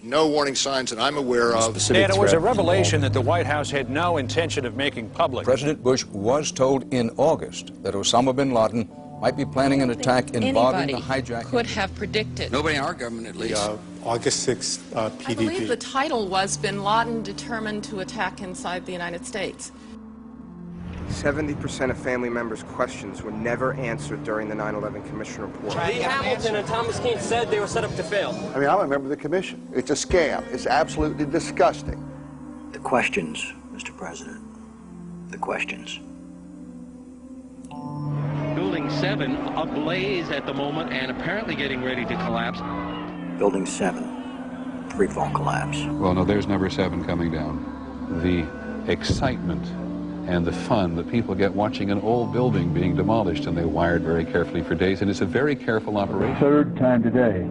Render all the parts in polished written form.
no warning signs that I'm aware of. And it was a revelation that the White House had no intention of making public. President Bush was told in August that Osama bin Laden might be planning an attack involving the hijacking. Could have predicted. Nobody in our government, at least. August 6th, PDD. I believe the title was Bin Laden Determined to Attack Inside the United States. 70% of family members' questions were never answered during the 9/11 Commission report. Lee Hamilton and Thomas Keane said they were set up to fail. I mean, I'm a member of the commission. It's a scam. It's absolutely disgusting. The questions, Mr. President. The questions. Building 7 ablaze at the moment and apparently getting ready to collapse. Building 7, free-fall collapse. Well, no, there's number 7 coming down. The excitement and the fun that people get watching an old building being demolished, and they wired very carefully for days, and it's a very careful operation. Third time today.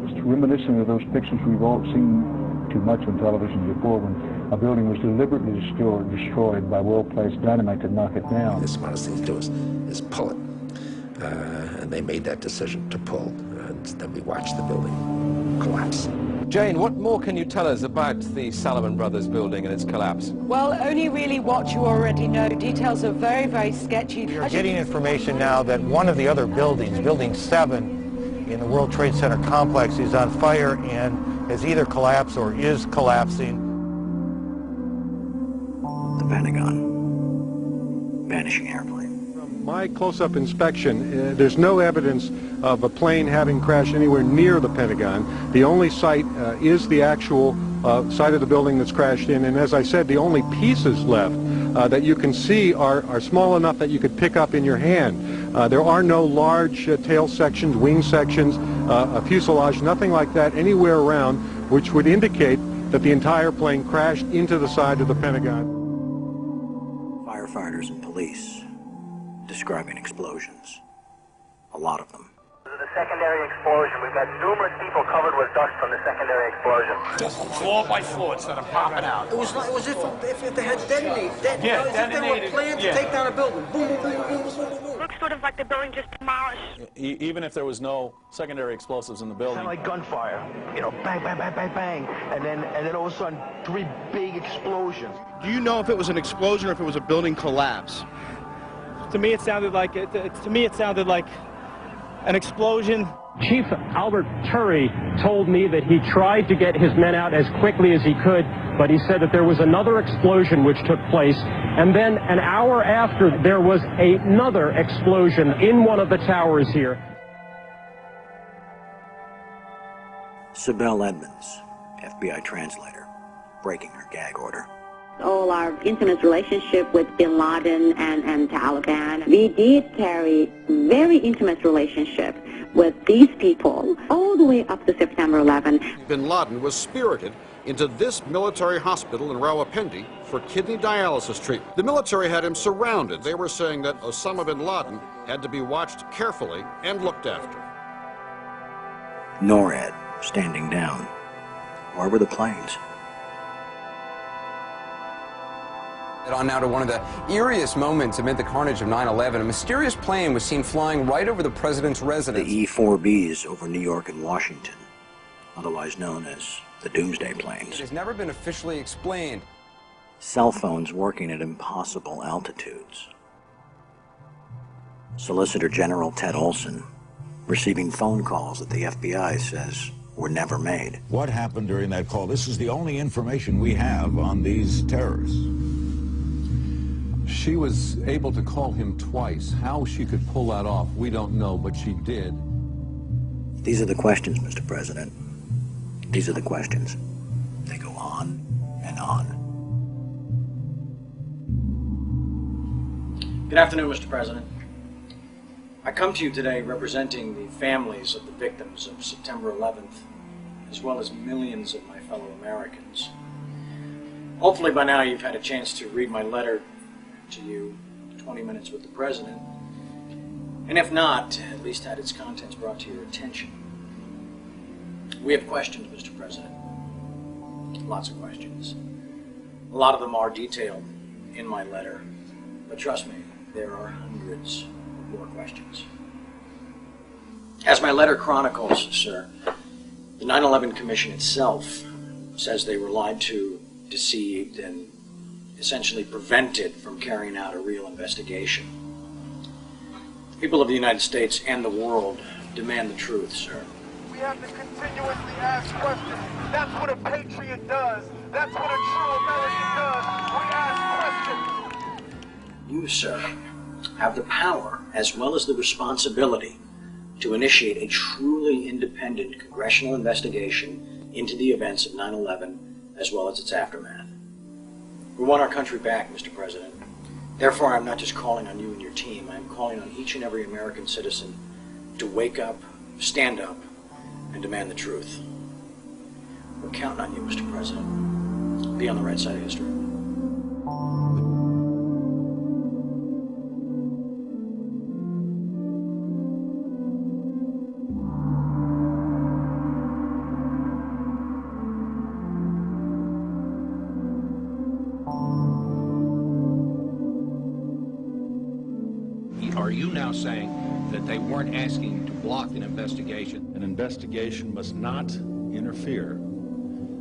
It's reminiscent of those pictures we've all seen too much on television before, when a building was deliberately destroyed by well-placed dynamite to knock it down. The smartest thing to do is pull it. And they made that decision to pull, and then we watched the building collapse. Jane, what more can you tell us about the Salomon Brothers building and its collapse? Well, only really what you already know. Details are very, very sketchy. We're getting information now that one of the other buildings, Building 7 in the World Trade Center complex, is on fire and has either collapsed or is collapsing. The Pentagon. Vanishing airplane. From my close-up inspection, there's no evidence of a plane having crashed anywhere near the Pentagon. The only site is the actual site of the building that's crashed in, and as I said, the only pieces left that you can see are small enough that you could pick up in your hand. There are no large tail sections, wing sections, a fuselage, nothing like that anywhere around, which would indicate that the entire plane crashed into the side of the Pentagon. Firefighters and police describing explosions. A lot of them. The secondary explosion. We've got numerous people covered with dust from the secondary explosion. Just floor by floor instead of popping out. It was like, it was if they had detonated. Yeah, if they were planned to take down a building. Boom, boom, boom, boom, boom, boom, boom. Looks sort of like the building just demolished. Even if there was no secondary explosives in the building. Kind of like gunfire. You know, bang, bang, bang, bang, bang, and then all of a sudden 3 big explosions. Do you know if it was an explosion or if it was a building collapse? To me, it sounded like an explosion. Chief Albert Turry told me that he tried to get his men out as quickly as he could, but he said that there was another explosion which took place, and then an hour after there was another explosion in one of the towers here. Sibel Edmonds, FBI translator, breaking her gag order. All our intimate relationship with bin Laden and Taliban. We did carry very intimate relationship with these people all the way up to September 11. Bin Laden was spirited into this military hospital in Rawalpindi for kidney dialysis treatment. The military had him surrounded. They were saying that Osama bin Laden had to be watched carefully and looked after. NORAD standing down. Where were the planes? On now to one of the eeriest moments amid the carnage of 9/11. A mysterious plane was seen flying right over the president's residence. The E-4Bs over New York and Washington, otherwise known as the Doomsday Planes. It has never been officially explained. Cell phones working at impossible altitudes. Solicitor General Ted Olson receiving phone calls that the FBI says were never made. What happened during that call? This is the only information we have on these terrorists. She was able to call him twice. How she could pull that off, we don't know, but she did. These are the questions, Mr. President. These are the questions. They go on and on. Good afternoon, Mr. President. I come to you today representing the families of the victims of September 11th, as well as millions of my fellow Americans. Hopefully by now you've had a chance to read my letter to you, 20 Minutes with the President, and if not, at least had its contents brought to your attention. We have questions, Mr. President. Lots of questions. A lot of them are detailed in my letter, but trust me, there are hundreds more questions. As my letter chronicles, sir, The 9/11 Commission itself says they were lied to, deceived, and essentially prevented from carrying out a real investigation. The people of the United States and the world demand the truth, sir. We have to continuously ask questions. That's what a patriot does. That's what a true American does. We ask questions. You, sir, have the power as well as the responsibility to initiate a truly independent congressional investigation into the events of 9/11 as well as its aftermath. We want our country back, Mr. President. Therefore, I'm not just calling on you and your team. I'm calling on each and every American citizen to wake up, stand up, and demand the truth. We're counting on you, Mr. President. Be on the right side of history. Are you now saying that they weren't asking to block an investigation? An investigation must not interfere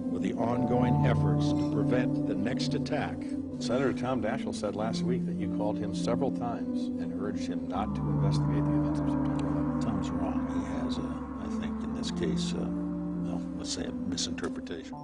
with the ongoing efforts to prevent the next attack. Senator Tom Daschle said last week that you called him several times and urged him not to investigate the events of September 11th. Tom's wrong. He has, I think, in this case, well, let's say a misinterpretation.